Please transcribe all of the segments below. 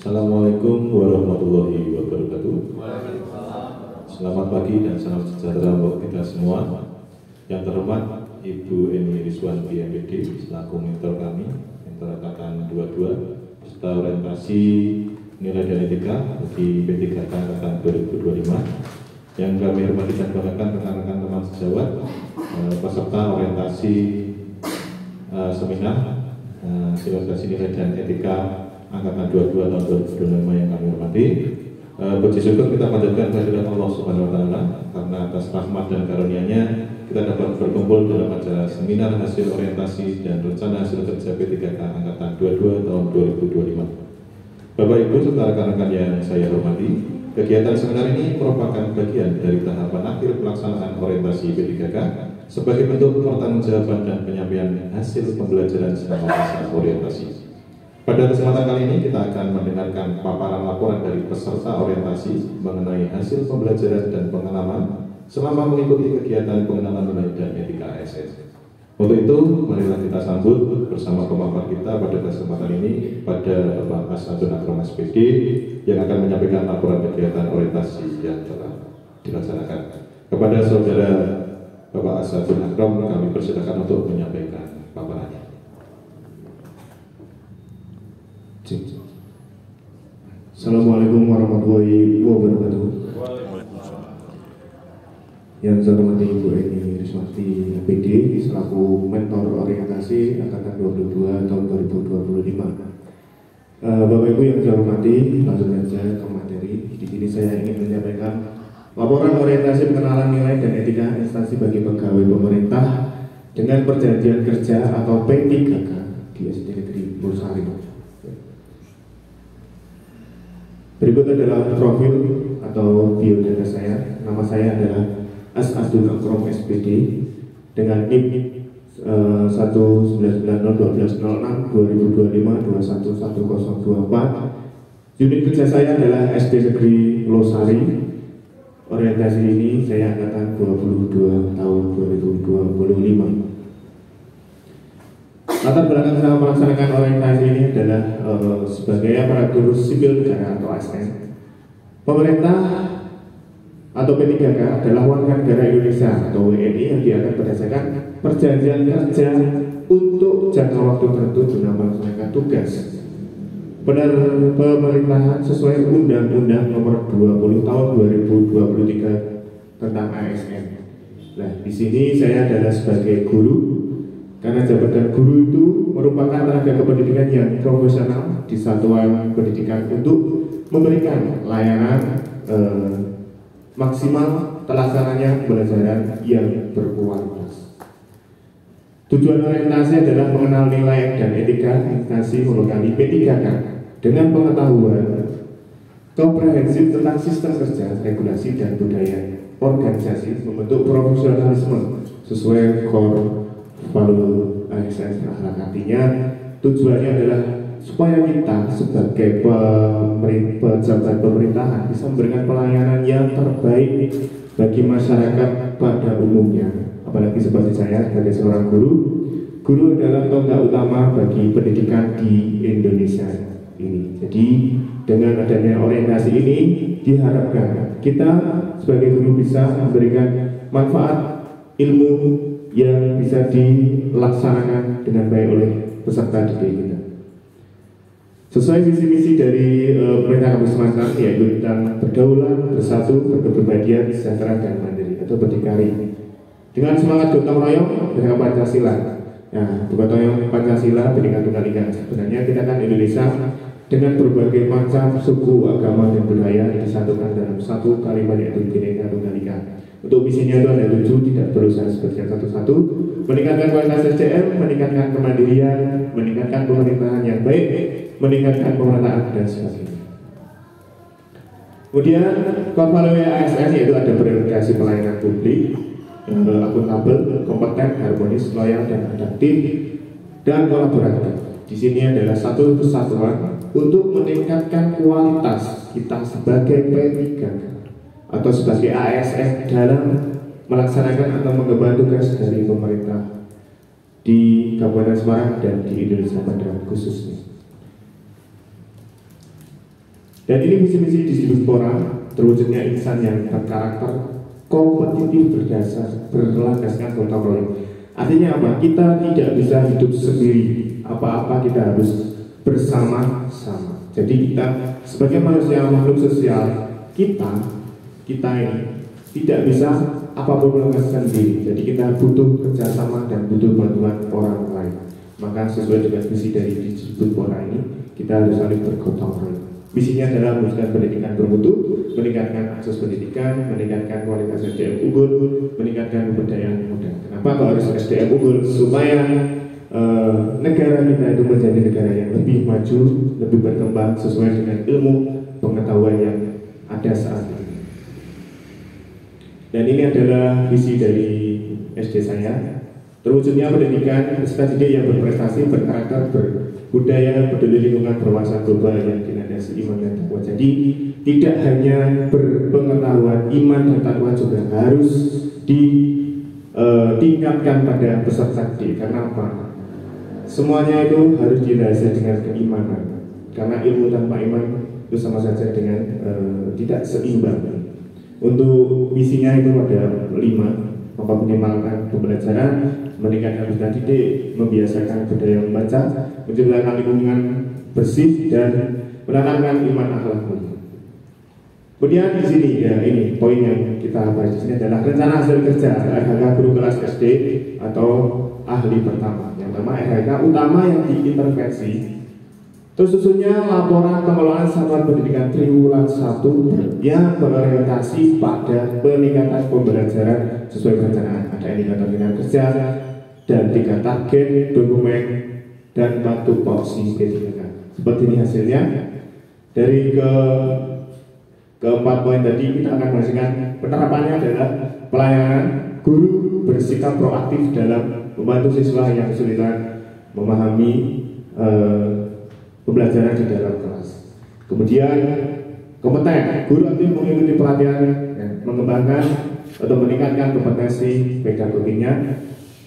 Assalamualaikum warahmatullahi wabarakatuh. Selamat pagi dan salam sejahtera untuk kita semua. Yang terhormat Ibu Eni Rizwan BMPD selaku mentor kami, mentor angkatan 22 serta orientasi nilai dan etika bagi P3K angkatan 2025. Yang kami hormati dan banggakan rekan-rekan teman sejawat peserta orientasi seminar orientasi nilai dan etika angkatan 22 tahun 2025 yang kami hormati. Puji syukur kita panjatkan kehadirat Allah Subhanahu wa taala karena atas rahmat dan karunia-Nya kita dapat berkumpul dalam acara seminar hasil orientasi dan rencana hasil kerja P3K angkatan 22 tahun 2025. Bapak Ibu serta rekan-rekan yang saya hormati, kegiatan seminar ini merupakan bagian dari tahapan akhir pelaksanaan orientasi P3K sebagai bentuk pertanggungjawaban dan penyampaian hasil pembelajaran selama masa orientasi. Pada kesempatan kali ini kita akan mendengarkan paparan laporan dari peserta orientasi mengenai hasil pembelajaran dan pengalaman selama mengikuti kegiatan pengenalan nilai dan etika ASN. Untuk itu, marilah kita sambut bersama pemapar kita pada kesempatan ini pada Bapak Asadun Akram SPD yang akan menyampaikan laporan kegiatan orientasi yang telah dilaksanakan. Kepada saudara Bapak Asadun Akram kami persilakan untuk menyampaikan paparannya. Assalamualaikum warahmatullahi wabarakatuh. Yang saya hormati Ibu Eni Rizwati PD selaku mentor orientasi angkatan 22 tahun 2025. Bapak Ibu yang saya hormati, langsung saja ke materi. Di sini saya ingin menyampaikan laporan orientasi pengenalan nilai dan etika instansi bagi pegawai pemerintah dengan perjanjian kerja atau P3K di SD Negeri Losari. Berikut adalah profil atau biodata saya. Nama saya adalah Asadun Akram SPD dengan NIP 19012062025211024. Unit kerja saya adalah SD Negeri Losari. Orientasi ini saya angkatan 22 tahun 2025. Latar belakang saya melaksanakan orientasi ini adalah sebagai aparatur sipil negara atau ASN. Pemerintah atau P3K adalah warga negara Indonesia atau WNI yang diangkat berdasarkan perjanjian kerja untuk jangka waktu tertentu guna melaksanakan tugas pemerintahan sesuai Undang-Undang Nomor 20 Tahun 2023 tentang ASN. Nah, di sini saya adalah sebagai guru. Karena jabatan guru itu merupakan tenaga kependidikan yang profesional di satuan pendidikan untuk memberikan layanan maksimal terlaksananya pembelajaran yang berkualitas. Tujuan orientasi adalah mengenal nilai dan etika instansi membekali P3K dengan pengetahuan komprehensif tentang sistem kerja, regulasi, dan budaya organisasi membentuk profesionalisme sesuai core value ASN. Artinya tujuannya adalah supaya kita sebagai pejabat pemerintahan bisa memberikan pelayanan yang terbaik bagi masyarakat pada umumnya. Apalagi seperti saya sebagai seorang guru adalah tonggak utama bagi pendidikan di Indonesia ini. Jadi dengan adanya orientasi ini diharapkan kita sebagai guru bisa memberikan manfaat ilmu yang bisa dilaksanakan dengan baik oleh peserta didik kita. Sesuai visi-misi dari pemerintah kampus Semarang, yaitu tentang berdaulat, bersatu, berkepribadian, sejahtera, dan mandiri atau berdikari. Dengan semangat gotong royong dengan Pancasila. Nah, gotong royong Pancasila, Bhinneka Tunggal Ika. Sebenarnya kita kan Indonesia dengan berbagai macam suku, agama, dan budaya disatukan dalam satu kalimat yaitu Bhinneka Tunggal Ika. Untuk misinya itu ada 7, tidak perlu saya sebutkan satu-satu. Meningkatkan kualitas SDM, meningkatkan kemandirian, meningkatkan pemerintahan yang baik, meningkatkan pemerataan, dan sebagainya. Kemudian core value ASN yaitu ada berorientasi pelayanan publik, akuntabel, kompeten, harmonis, loyal, dan adaptif, dan kolaboratif. Di sini adalah satu kesatuan untuk meningkatkan kualitas kita sebagai P3K atau sebagai ASN dalam melaksanakan atau mengemban tugas dari pemerintah di Kabupaten Semarang dan di Indonesia pada khususnya. Dan ini visi-misi Distribuspora terwujudnya insan yang berkarakter kompetitif berlandaskan gotong royong. Artinya apa? Kita tidak bisa hidup sendiri. Apa-apa kita harus bersama-sama. Jadi kita sebagai manusia makhluk sosial, kita ini tidak bisa apapun melakukan sendiri. Jadi kita butuh kerjasama dan butuh bantuan orang lain. Maka sesuai dengan visi dari Distribuspora ini, kita harus saling bergotong royong. Visinya adalah mewujudkan pendidikan bermutu, meningkatkan akses pendidikan, meningkatkan kualitas SDM unggul, meningkatkan kebudayaan muda. Kenapa kok harus SDM unggul? Supaya negara kita itu menjadi negara yang lebih maju, lebih berkembang sesuai dengan ilmu pengetahuan yang ada saat ini. Dan ini adalah visi dari SD saya. Terwujudnya pendidikan peserta didik yang berprestasi, berkarakter, berbudaya, peduli lingkungan, berwawasan global yang dinadasi iman dan takwa. Jadi tidak hanya berpengetahuan, iman dan takwa juga harus ditingkatkan pada peserta didik. Karena apa? Semuanya itu harus didasari dengan keimanan. Karena ilmu tanpa iman itu sama saja dengan tidak seimbang. Untuk visinya itu ada 5. Memperkenalkan pembelajaran, meningkatkan peserta didik, membiasakan budaya membaca, menciptakan lingkungan bersih, dan menanamkan iman akhlak mulia. Kemudian di sini ya ini poin yang kita bahas di sini adalah rencana hasil kerja RHK guru kelas SD atau ahli pertama. Yang pertama RHK utama yang diintervensi. Terus susunya laporan pengelolaan satuan pendidikan triwulan 1 yang berorientasi pada peningkatan pembelajaran sesuai perencanaan. Ada indikator kinerja kerja dan 3 target, dokumen, dan 4 tupoksi P3K. Seperti ini hasilnya. Dari keempat poin tadi kita akan menghasilkan penerapannya adalah pelayanan guru bersikap proaktif dalam membantu siswa yang kesulitan memahami pembelajaran di dalam kelas. Kemudian kompeten, guru aktif mengikuti pelatihan, mengembangkan atau meningkatkan kompetensi pedagoginya.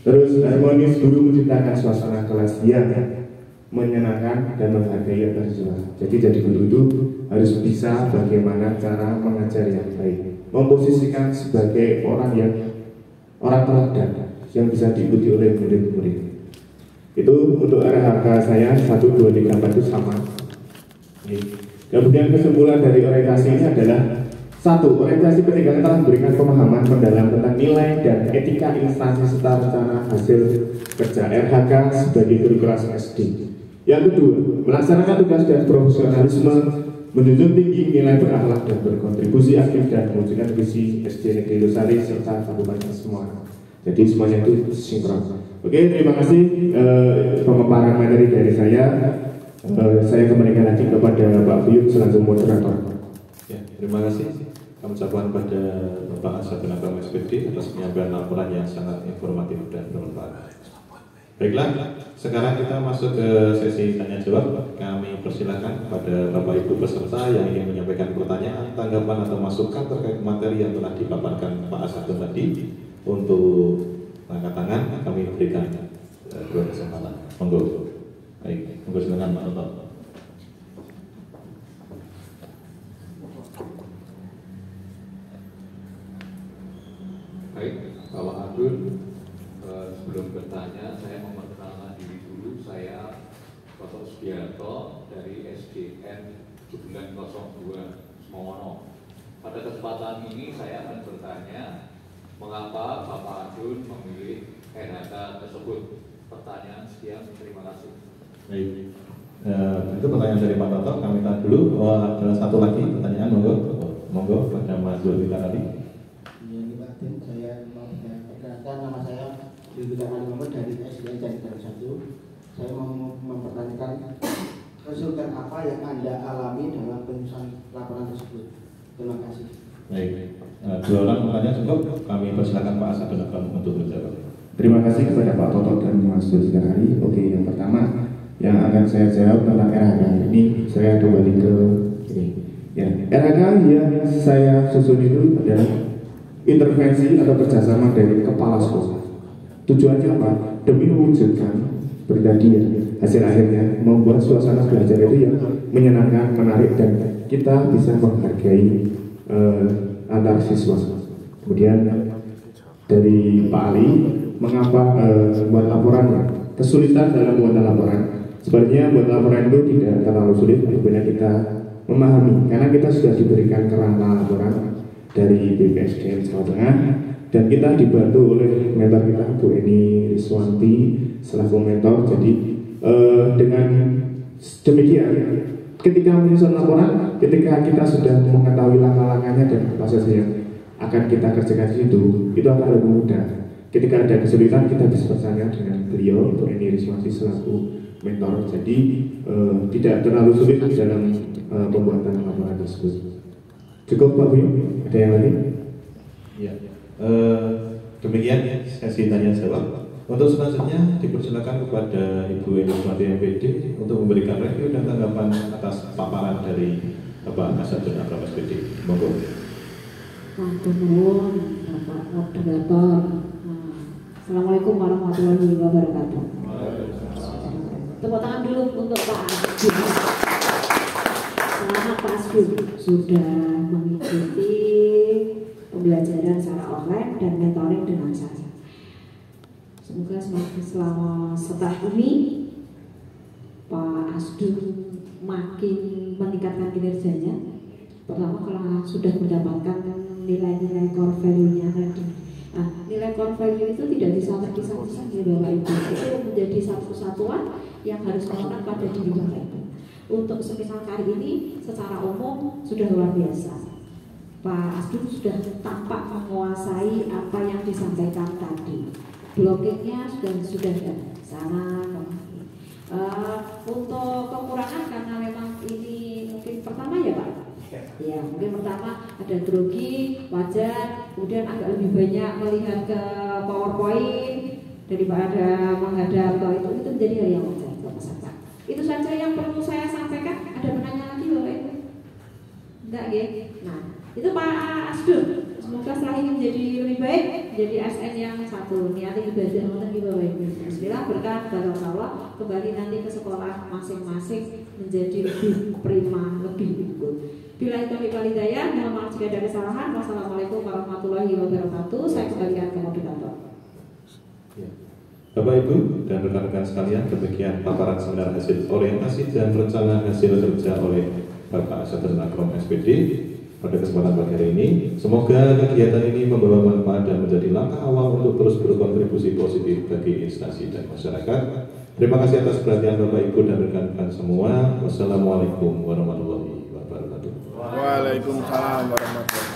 Terus harmonis, guru menciptakan suasana kelas yang menyenangkan dan menghargai antar siswa. Jadi guru itu harus bisa bagaimana cara mengajar yang baik, memposisikan sebagai orang teladan yang bisa diikuti oleh murid-murid. Itu untuk RHK saya 1, 2, 3, 4 itu sama. Kemudian kesimpulan dari orientasi ini adalah 1. Orientasi pendidikan telah memberikan pemahaman mendalam tentang nilai dan etika instansi serta rencana hasil kerja RHK sebagai guru kelas SD. Yang kedua, melaksanakan tugas dan profesionalisme, menjunjung tinggi nilai berakhlak dan berkontribusi aktif dan mewujudkan visi SD Negeri Losari serta Kabupaten Semarang. Jadi semuanya itu sinkron. Oke, terima kasih pemaparan materi dari saya. Saya kembalikan lagi kepada Pak Buyut selaku moderator. Ya, terima kasih. Kami ucapkan pada Bapak Asatun Agama SPD atas penyampaian laporan yang sangat informatif dan bermanfaat. Baiklah, sekarang kita masuk ke sesi tanya jawab. Kami persilakan kepada Bapak Ibu peserta yang ingin menyampaikan pertanyaan, tanggapan atau masukan terkait materi yang telah dipaparkan Pak Asatun tadi. Untuk angkat tangan kami berikan 2 kesempatan. Monggo. Baik, monggo silakan Pak Toto. Baik, Bapak Adun, sebelum bertanya saya memperkenalkan diri dulu. Saya Toto Sugiarto dari SDN Jubilan 02 Semowono. Pada kesempatan ini saya akan bertanya, mengapa Bapak Adun memilih RHK tersebut? Pertanyaan sekian, terima kasih. Baik, itu pertanyaan dari Pak Toto. Kami tahan dulu. Ada satu lagi pertanyaan, monggo pada Mas Zulfikar tadi. Ini Pak Tim, saya mau perkenalkan, nama saya Zulfikar Ali Muhammad dari SDN Jatinegara 1. Saya mau mempertanyakan kesulitan apa yang Anda alami dalam penyusunan laporan tersebut. Terima kasih. Baik, 2 orang pertanyaan cukup. Kami persilakan Pak Asatun Agama untuk menjawab. Terima kasih kepada Pak Toto dan Mas Zulfikar Ali. Oke, yang pertama yang akan saya jawab tentang RHK ini, saya kembali ke ini. Ya, RHK yang saya susun itu adalah intervensi atau kerjasama dari kepala sekolah. Tujuannya apa? Demi mewujudkan berita dia hasil akhirnya membuat suasana belajar itu yang menyenangkan, menarik, dan kita bisa menghargai antar siswa. Kemudian dari Pak Ali, mengapa buat laporannya? Kesulitan dalam buat laporan. Sebenarnya buat laporan itu tidak terlalu sulit apabila kita memahami, karena kita sudah diberikan kerangka laporan dari BPSDM Jawa Tengah, dan kita dibantu oleh mentor kita Bu Eni Riswanti selaku mentor. Jadi dengan demikian, ketika menyusun laporan, ketika kita sudah mengetahui langkah-langkahnya dan apa saja yang akan kita kerjakan di situ, itu akan lebih mudah. Ketika ada kesulitan, kita bisa bertanya dengan beliau, Bu Eni Riswanti selaku mentor. Jadi tidak terlalu sulit dalam pembuatan laporan tersebut. Cukup Pak Bim? Ada yang lain? Ya. Demikian sesi tanya jawab. Untuk selanjutnya dipersilakan kepada Ibu Eni Riswanti MPD untuk memberikan review dan tanggapan atas paparan dari Bapak Asadun Akram SPD. Monggo. Bapak Moderator. Assalamualaikum warahmatullahi wabarakatuh. Tepuk tangan dulu untuk Pak Asdun. Selamat Pak Asdun sudah mengikuti pembelajaran secara online dan mentoring dengan saya. Semoga selama setelah ini Pak Asdun makin meningkatkan kinerjanya. Pertama, kalau sudah mendapatkan nilai-nilai core value-nya tadi. Nah, nilai core value itu tidak bisa terpisah-pisah di Bapak Ibu. Itu menjadi satu kesatuan yang harus melekat pada diri Bapak Ibu. Untuk semisal kali ini secara umum sudah luar biasa. Pak Asdun sudah tampak menguasai apa yang disampaikan tadi. Blockingnya sudah ada sana kemari. Untuk kekurangan karena memang ini mungkin pertama ya Pak. Ya, mungkin pertama ada grogi, wajar, kemudian agak lebih banyak melihat ke PowerPoint daripada menghadap ke itu menjadi hal yang wajar. Itu saja yang perlu saya sampaikan. Ada penanya lagi Bapak Ibu? Enggak ya? Nah, itu Pak Asdun. Semoga setelah ini menjadi lebih baik, menjadi ASN yang satu. Niati ibadah lagi Bapak Ibu. Bismillah, berkah barokah. Kembali nanti ke sekolah masing-masing menjadi lebih prima, lebih unggul. Bila itu hidayah, mohon maaf jika ada kesalahan. Wassalamualaikum warahmatullahi wabarakatuh. Saya kembalikan ke moderator. Ya. Bapak Ibu dan rekan-rekan sekalian, demikian paparan seminar hasil orientasi dan rencana hasil kerja oleh Bapak Asadun Akram SPD pada kesempatan pagi hari ini. Semoga kegiatan ini membawa manfaat dan menjadi langkah awal untuk terus berkontribusi positif bagi instansi dan masyarakat. Terima kasih atas perhatian Bapak Ibu dan rekan-rekan semua. Wassalamualaikum warahmatullahi wabarakatuh. Waalaikumsalam warahmatullahi wabarakatuh.